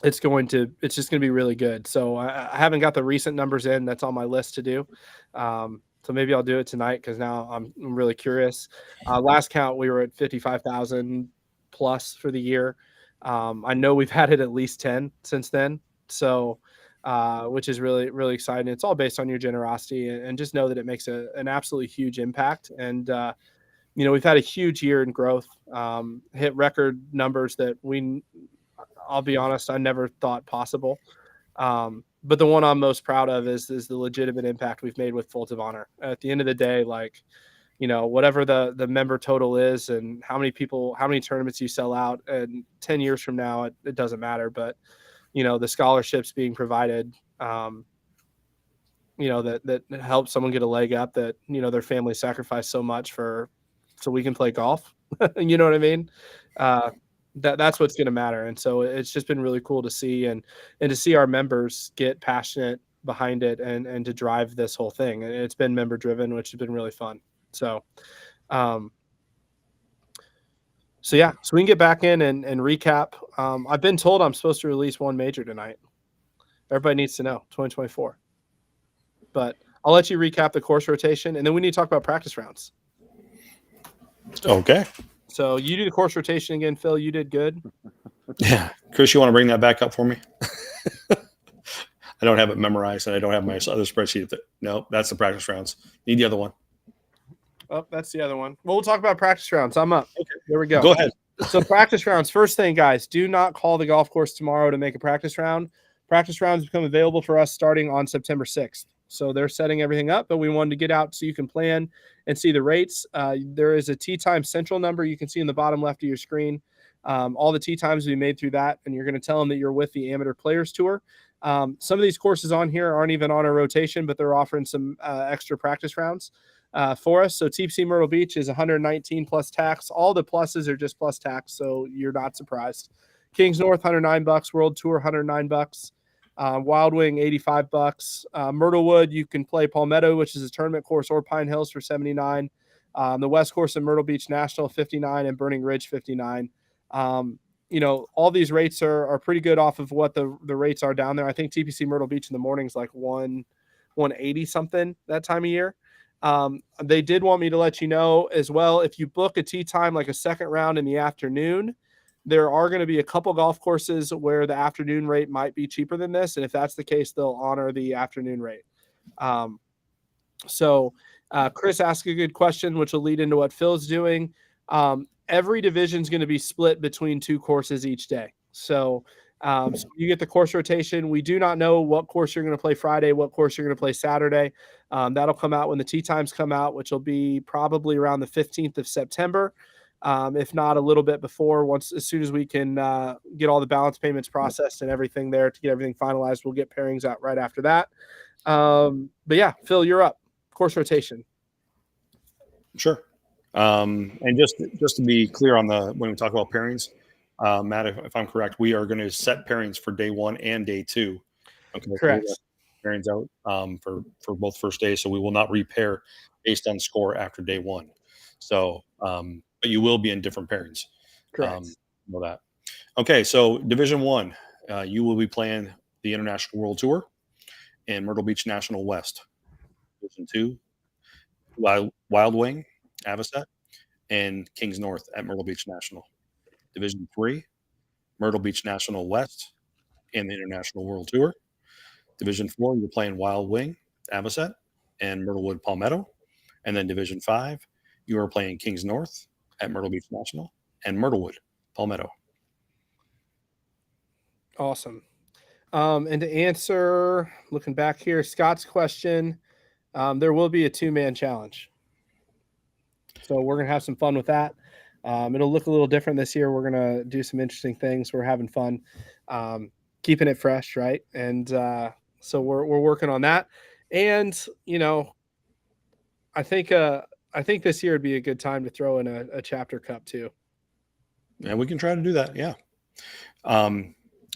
It's just going to be really good. So I haven't got the recent numbers in. That's on my list to do. So maybe I'll do it tonight because now I'm really curious. Last count, we were at 55,000 plus for the year. I know we've had it at least 10 since then. So, which is really, really exciting. It's all based on your generosity and just know that it makes an absolutely huge impact. And, we've had a huge year in growth, hit record numbers that I'll be honest, I never thought possible. But the one I'm most proud of is the legitimate impact we've made with Folds of Honor. At the end of the day, whatever the member total is and how many tournaments you sell out, and 10 years from now, it doesn't matter. But, the scholarships being provided, that help someone get a leg up that, their family sacrificed so much so we can play golf. You know what I mean? That's what's going to matter. And so it's just been really cool to see and to see our members get passionate behind it and to drive this whole thing. And it's been member driven, which has been really fun. So, so we can get back in and recap. I've been told I'm supposed to release one major tonight. Everybody needs to know 2024, but I'll let you recap the course rotation and then we need to talk about practice rounds. Okay. So you do the course rotation again, Phil. You did good. Yeah. Chris, you want to bring that back up for me? I don't have it memorized and I don't have my other spreadsheet. No, that's the practice rounds. Need the other one. Oh, that's the other one. Well, we'll talk about practice rounds. I'm up. Okay. There we go. Go ahead. So practice rounds. First thing, guys, do not call the golf course tomorrow to make a practice round. Practice rounds become available for us starting on September 6th. So they're setting everything up, but we wanted to get out so you can plan and see the rates. There is a tee time central number you can see in the bottom left of your screen. All the tee times we made through that, and you're going to tell them that you're with the Amateur Players Tour. Some of these courses on here aren't even on a rotation, but they're offering some extra practice rounds for us. So TPC Myrtle Beach is 119 plus tax. All the pluses are just plus tax, so you're not surprised. Kings North, $109. World Tour, $109. Wild Wing, $85. Myrtlewood, you can play Palmetto, which is a tournament course, or Pine Hills for $79. The West Course of Myrtle Beach National, $59, and Burning Ridge, $59. All these rates are pretty good off of what the rates are down there. I think TPC Myrtle Beach in the morning is like 180 something that time of year. They did want me to let you know as well, if you book a tee time like a second round in the afternoon, there are going to be a couple golf courses where the afternoon rate might be cheaper than this. And if that's the case, they'll honor the afternoon rate. Chris asked a good question, which will lead into what Phil's doing. Every division is going to be split between two courses each day. So you get the course rotation. We do not know what course you're going to play Friday, what course you're going to play Saturday. That'll come out when the tee times come out, which will be probably around the 15th of September. If not a little bit before, as soon as we can get all the balance payments processed and everything there to get everything finalized, we'll get pairings out right after that. But yeah, Phil, you're up. Course rotation. Sure. And just to be clear on when we talk about pairings, Matt, if I'm correct, we are going to set pairings for day 1 and day 2. Okay, Correct. So pairings out for both first days, so we will not repair based on score after day 1. So, but you will be in different pairings. Correct. Know that. Okay, so Division 1, you will be playing the International World Tour and Myrtle Beach National West. Division 2, Wild Wing, Avocet, and Kings North at Myrtle Beach National. Division 3, Myrtle Beach National West and the International World Tour. Division 4, you're playing Wild Wing, Avocet, and Myrtlewood Palmetto. And then Division 5, you are playing Kings North at Myrtle Beach National and Myrtlewood Palmetto. Awesome. And to answer, looking back here, Scott's question, there will be a 2-man challenge. So we're going to have some fun with that. It'll look a little different this year. We're going to do some interesting things. We're having fun, keeping it fresh, right? And so we're working on that. And, I think this year would be a good time to throw in a chapter cup too. Yeah, we can try to do that. Yeah.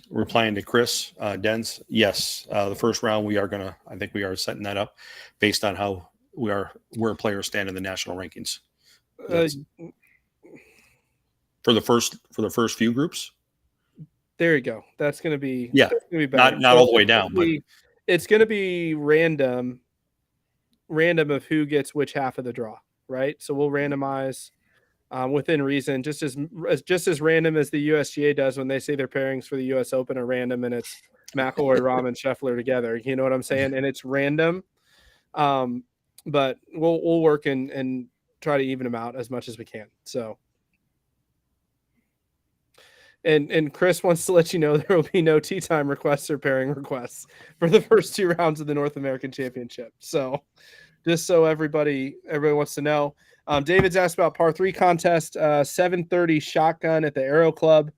We're playing to Chris Dens. Yes. The first round, I think we are setting that up based on how where players stand in the national rankings. For the first few groups. There you go. That's going to be not all the way down, but it's going to be random of who gets which half of the draw, right? So we'll randomize within reason, just as random as the USGA does when they say their pairings for the US Open are random and it's McIlroy, Rahm, and Scheffler together. You know what I'm saying? And it's random, but we'll work and try to even them out as much as we can. So. And Chris wants to let you know there will be no tee time requests or pairing requests for the first 2 rounds of the North American Championship. So just so everybody wants to know. David's asked about par 3 contest, 7:30 shotgun at the Aero Club,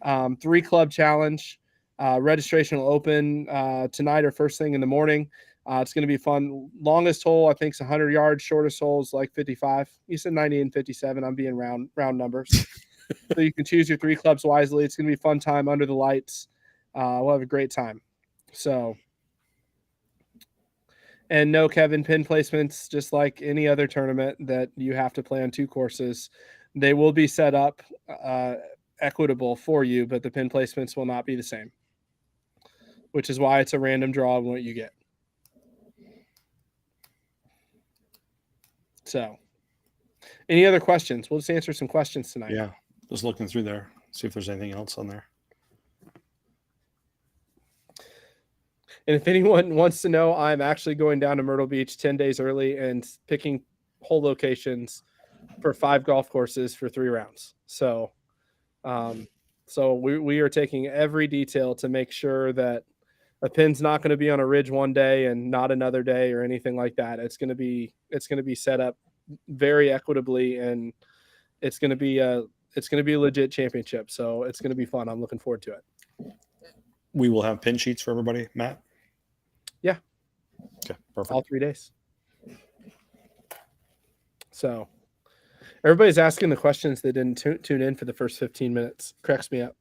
3 club challenge. Registration will open tonight or first thing in the morning. It's going to be fun. Longest hole, I think, is 100 yards. Shortest hole is like 55. You said 90 and 57. I'm being round numbers. So you can choose your 3 clubs wisely. It's going to be a fun time under the lights. We'll have a great time. So, and no, Kevin, pin placements, just like any other tournament that you have to play on 2 courses, they will be set up equitable for you, but the pin placements will not be the same, which is why it's a random draw on what you get. So, any other questions? We'll just answer some questions tonight. Yeah. Just looking through there, see if there's anything else on there. And if anyone wants to know, I'm actually going down to Myrtle Beach 10 days early and picking hole locations for 5 golf courses for 3 rounds. So, we are taking every detail to make sure that a pin's not going to be on a ridge one day and not another day or anything like that. It's going to be set up very equitably, and it's going to be a legit championship. So it's going to be fun. I'm looking forward to it. We will have pin sheets for everybody, Matt. Yeah. Okay. Perfect. All 3 days. So everybody's asking the questions that didn't tune in for the first 15 minutes. Cracks me up.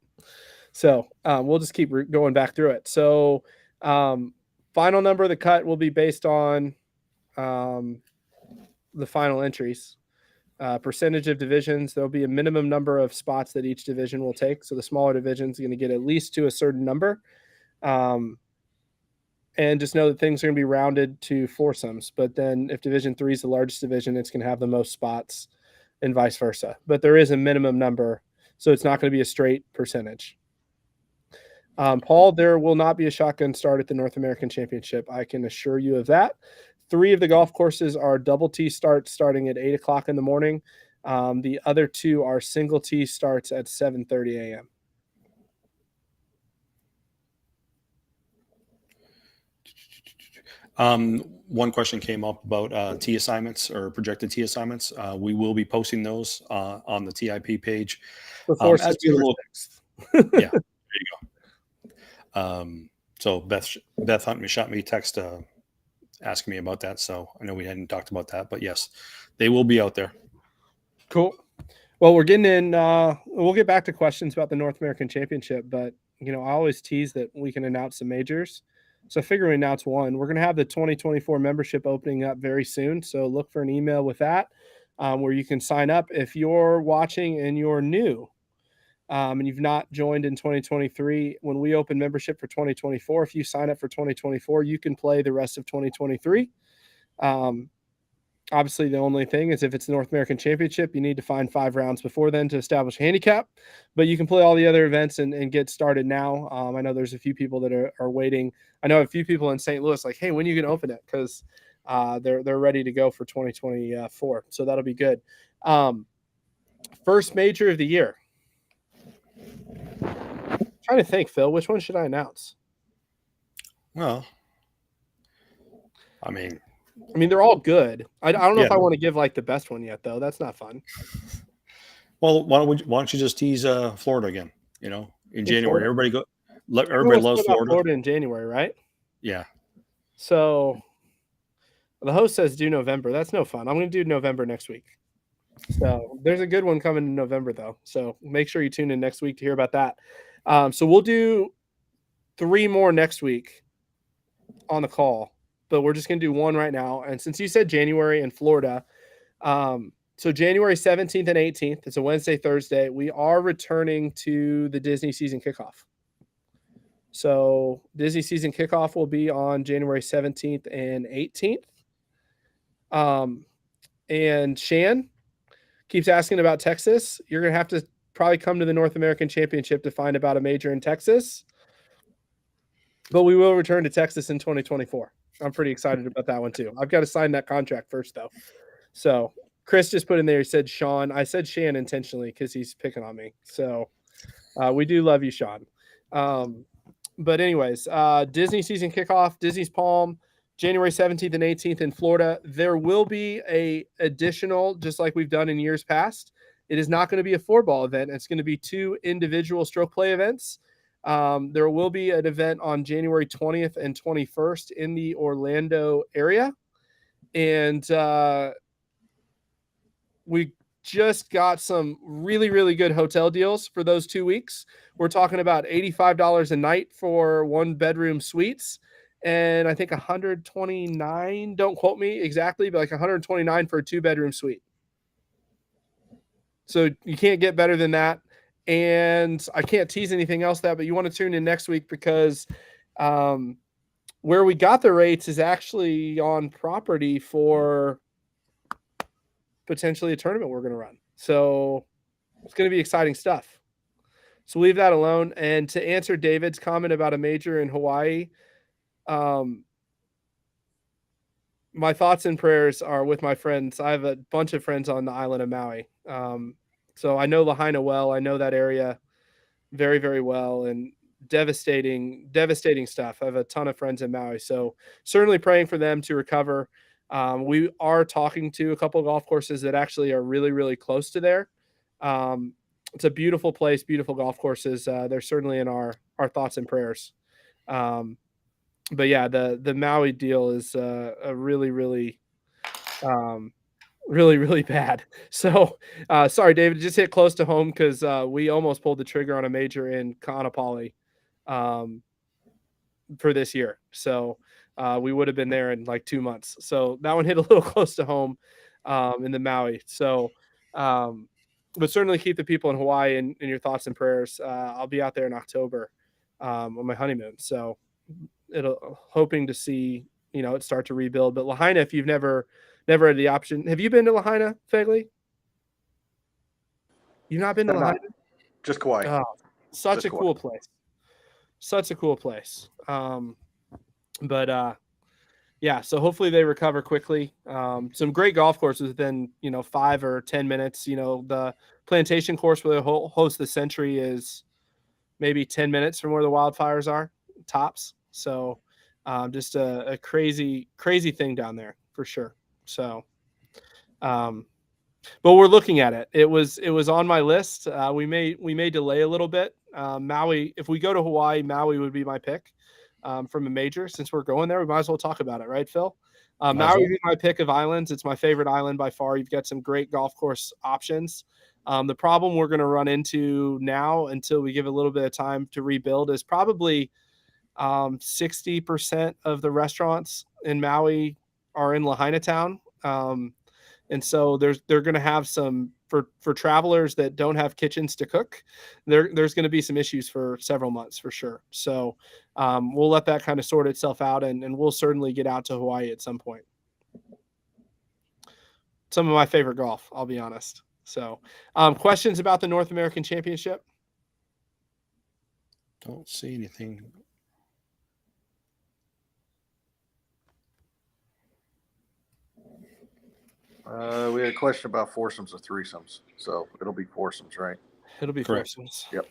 So we'll just keep going back through it. So final number of the cut will be based on the final entries. Percentage of divisions, there'll be a minimum number of spots that each division will take. So the smaller division is going to get at least to a certain number. And just know that things are going to be rounded to foursomes. But then if Division 3 is the largest division, it's going to have the most spots and vice versa. But there is a minimum number, so it's not going to be a straight percentage. Paul, there will not be a shotgun start at the North American Championship. I can assure you of that. 3 of the golf courses are double tee starts starting at 8 o'clock in the morning. The other 2 are single tee starts at 7:30 a.m. One question came up about tee assignments or projected tee assignments. We will be posting those on the TIP page. Before yeah, there you go. So Beth Hunt shot me a text asking me about that. So I know we hadn't talked about that, but yes, they will be out there. Cool. Well, we're getting in. We'll get back to questions about the North American Championship, but I always tease that we can announce some majors. So I figure we announce one. We're going to have the 2024 membership opening up very soon. So look for an email with that, where you can sign up if you're watching and you're new. And you've not joined in 2023. When we open membership for 2024, if you sign up for 2024, you can play the rest of 2023. Obviously, the only thing is if it's the North American Championship, you need to find 5 rounds before then to establish a handicap. But you can play all the other events and get started now. I know there's a few people that are waiting. I know a few people in St. Louis like, hey, when are you going to open it? Because they're ready to go for 2024. So that'll be good. First major of the year. I'm trying to think, Phil, which one should I announce? Well, I mean, they're all good. I don't know if I want to give like the best one yet, though. That's not fun. Well, why don't you just tease Florida again? In January, Florida. Everybody loves Florida in January, right? Yeah. So the host says do November. That's no fun. I'm going to do November next week. So there's a good one coming in November, though. So make sure you tune in next week to hear about that. So we'll do 3 more next week on the call, but we're just going to do one right now. And since you said January in Florida, so January 17th and 18th, it's a Wednesday, Thursday, we are returning to the Disney season kickoff. So Disney season kickoff will be on January 17th and 18th. And Shan keeps asking about Texas. You're going to have to probably come to the North American Championship to find about a major in Texas. But we will return to Texas in 2024. I'm pretty excited about that one too. I've got to sign that contract first, though. So Chris just put in there, he said Sean. I said Shan intentionally because he's picking on me. So we do love you, Sean. But anyways, Disney season kickoff, Disney's Palm, January 17th and 18th in Florida. There will be a additional, just like we've done in years past. It is not going to be a 4-ball event. It's going to be 2 individual stroke play events. There will be an event on January 20th and 21st in the Orlando area. And we just got some really, really good hotel deals for those 2 weeks. We're talking about $85 a night for 1-bedroom suites. And I think 129, don't quote me exactly, but like 129 for a 2-bedroom suite. So you can't get better than that. And I can't tease anything else but you want to tune in next week because where we got the rates is actually on property for potentially a tournament we're going to run. So it's going to be exciting stuff. So leave that alone. And to answer David's comment about a major in Hawaii, my thoughts and prayers are with my friends. I have a bunch of friends on the island of Maui. So I know Lahaina well. I know that area very, very well, and devastating stuff. I have a ton of friends in Maui. So certainly praying for them to recover. We are talking to a couple of golf courses that actually are really, really close to there. It's a beautiful place, beautiful golf courses. They're certainly in our thoughts and prayers. But yeah, the Maui deal is a really, really, really, really bad. So sorry, David, just hit close to home because we almost pulled the trigger on a major in Kaanapali for this year. So we would have been there in like 2 months. So that one hit a little close to home in the Maui. So but certainly keep the people in Hawaii in your thoughts and prayers. I'll be out there in October on my honeymoon. So hoping to see, it start to rebuild. But Lahaina, if you've never had the option, have you been to Lahaina, Fegley? You've not been to Lahaina? Just Kauai. Oh, such a cool place. Such a cool place. But yeah, so hopefully they recover quickly. Some great golf courses within, 5 or 10 minutes. The Plantation course where they host the Century is maybe 10 minutes from where the wildfires are, tops. So just a crazy, crazy thing down there for sure. So, but we're looking at it. It was on my list. We may delay a little bit. Maui, if we go to Hawaii, Maui would be my pick from a major. Since we're going there, we might as well talk about it, right, Phil? Maui would be my pick of islands. It's my favorite island by far. You've got some great golf course options. The problem we're going to run into now until we give a little bit of time to rebuild is probably 60% of the restaurants in Maui are in Lahaina Town. And so they're going to have some for travelers that don't have kitchens to cook. There's going to be some issues for several months for sure. So we'll let that kind of sort itself out, and we'll certainly get out to Hawaii at some point. Some of my favorite golf, I'll be honest. So questions about the North American Championship? Don't see anything. We had a question about foursomes or threesomes, so it'll be foursomes, right? It'll be Correct. foursomes. Yep.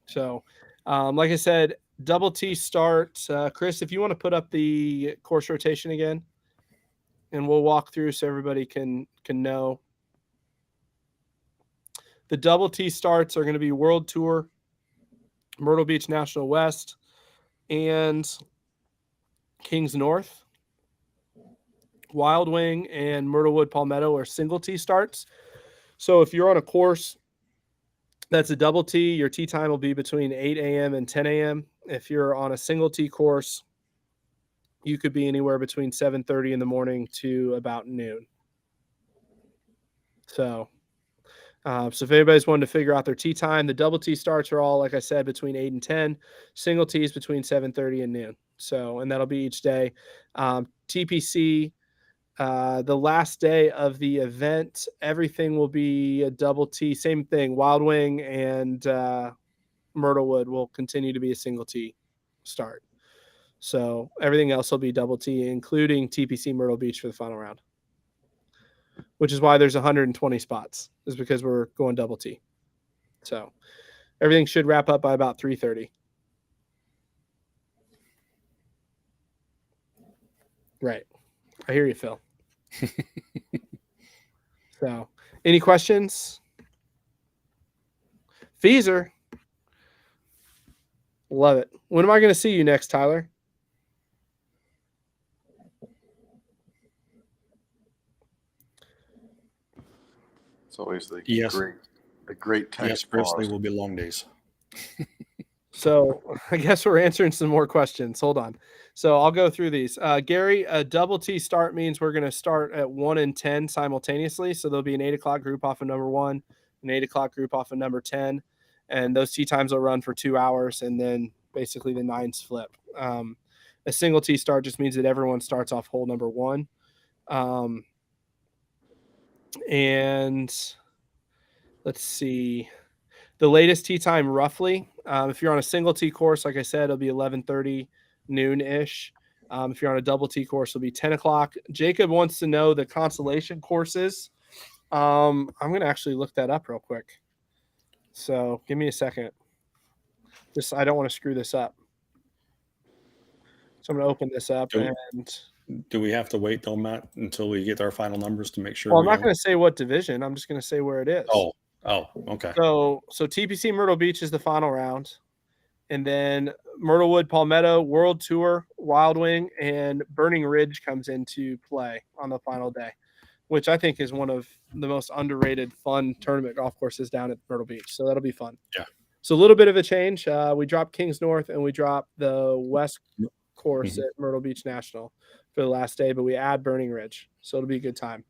So, like I said, double T start. Chris, if you want to put up the course rotation again, and we'll walk through so everybody can know. The double T starts are going to be World Tour, Myrtle Beach National West, and Kings North. Wild Wing and Myrtlewood Palmetto are single T starts. So if you're on a course that's a double T, your tee time will be between 8 a.m. and 10 a.m. If you're on a single T course, you could be anywhere between 7:30 in the morning to about noon. So if anybody's wanting to figure out their tee time, the double T starts are all, like I said, between 8 and 10. Single T's between 7:30 and noon. So, and that'll be each day. TPC, the last day of the event, everything will be a double T. Same thing. Wild Wing and Myrtlewood will continue to be a single T start. So everything else will be double T, including TPC Myrtle Beach for the final round, which is why there's 120 spots, is because we're going double T. So everything should wrap up by about 3:30. Right. I hear you, Phil. So, any questions? Feezer. Love it. When am I going to see you next, Tyler? It's always the Yes. great text. Yes, Chris, pause. they will be long days. So I guess we're answering some more questions. Hold on. So I'll go through these. Gary, a double T start means we're going to start at 1 and 10 simultaneously. So there'll be an 8 o'clock group off of number 1, an 8 o'clock group off of number 10. And those tee times will run for 2 hours, and then basically the nines flip. A single T start just means that everyone starts off hole number 1. And let's see. The latest tee time, roughly, if you're on a single tee course, like I said, it'll be 11:30, noon-ish. If you're on a double tee course, it'll be 10 o'clock. Jacob wants to know the consolation courses. I'm going to actually look that up real quick. So give me a second. I don't want to screw this up. So I'm going to open this up. Do we have to wait, though, Matt, until we get our final numbers to make sure? Well, I'm not going to say what division. I'm just going to say where it is. Oh, okay. So TPC Myrtle Beach is the final round. And then Myrtlewood, Palmetto, World Tour, Wild Wing, and Burning Ridge comes into play on the final day, which I think is one of the most underrated, fun tournament golf courses down at Myrtle Beach. So that'll be fun. Yeah. So a little bit of a change. We dropped Kings North and we dropped the West course at Myrtle Beach National for the last day, but we add Burning Ridge. So it'll be a good time.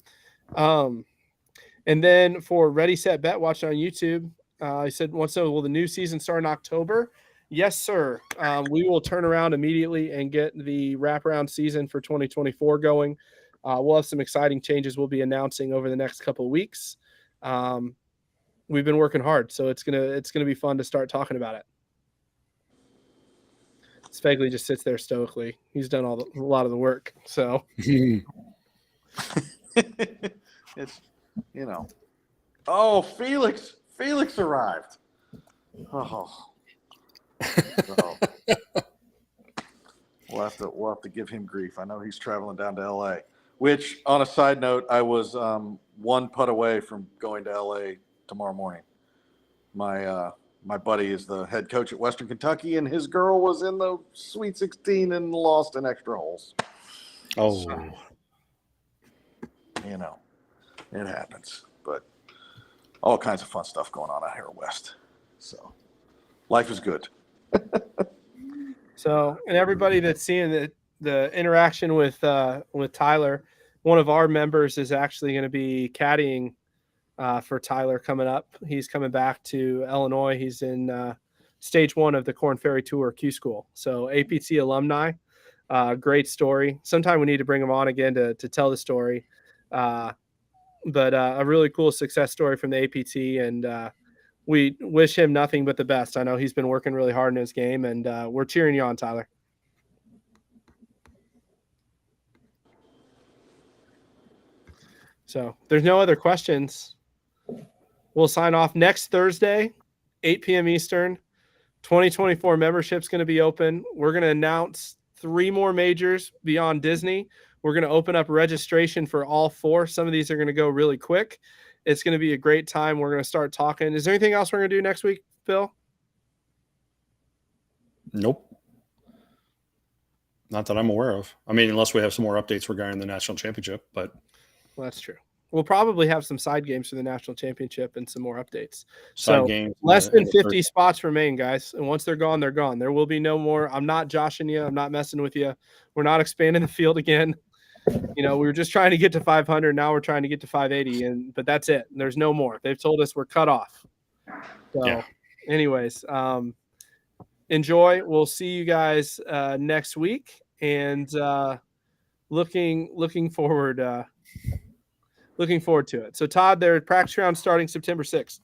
And then for Ready, Set, Bet, watching on YouTube, I said, will the new season start in October? Yes, sir. We will turn around immediately and get the wraparound season for 2024 going. We'll have some exciting changes we'll be announcing over the next couple of weeks. We've been working hard, so it's gonna be fun to start talking about it. Svegley just sits there stoically. He's done a lot of the work. So It's, Oh, Felix arrived. Oh. So, we'll have to give him grief. I know he's traveling down to LA, which, on a side note, I was one putt away from going to LA tomorrow morning. My buddy is the head coach at Western Kentucky, and his girl was in the Sweet 16 and lost in extra holes. Oh, you know, it happens. But all kinds of fun stuff going on out here west. So life is good. So, and everybody that's seeing the interaction with Tyler, one of our members is actually going to be caddying for Tyler coming up. He's coming back to Illinois. He's in stage 1 of the Corn Ferry Tour Q School. So APT alumni, great story. Sometime we need to bring him on again to tell the story. But a really cool success story from the APT, and we wish him nothing but the best. I know he's been working really hard in his game, and we're cheering you on, Tyler. So there's no other questions. We'll sign off next Thursday, 8 p.m. Eastern. 2024 membership's going to be open. We're going to announce 3 more majors beyond Disney. We're going to open up registration for all 4. Some of these are going to go really quick. It's going to be a great time. We're going to start talking. Is there anything else we're going to do next week, Phil? Nope. Not that I'm aware of. I mean, unless we have some more updates regarding the national championship, but Well, that's true. We'll probably have some side games for the national championship and some more updates. side So games. less than 50 first- spots remain, guys. And once they're gone, they're gone. There will be no more. I'm not joshing you. I'm not messing with you. We're not expanding the field again. You know, we were just trying to get to 500. Now we're trying to get to 580, but that's it. There's no more. They've told us we're cut off. So, Yeah. anyways, enjoy. We'll see you guys next week, and looking forward to it. So, Todd, their practice round starting September 6th.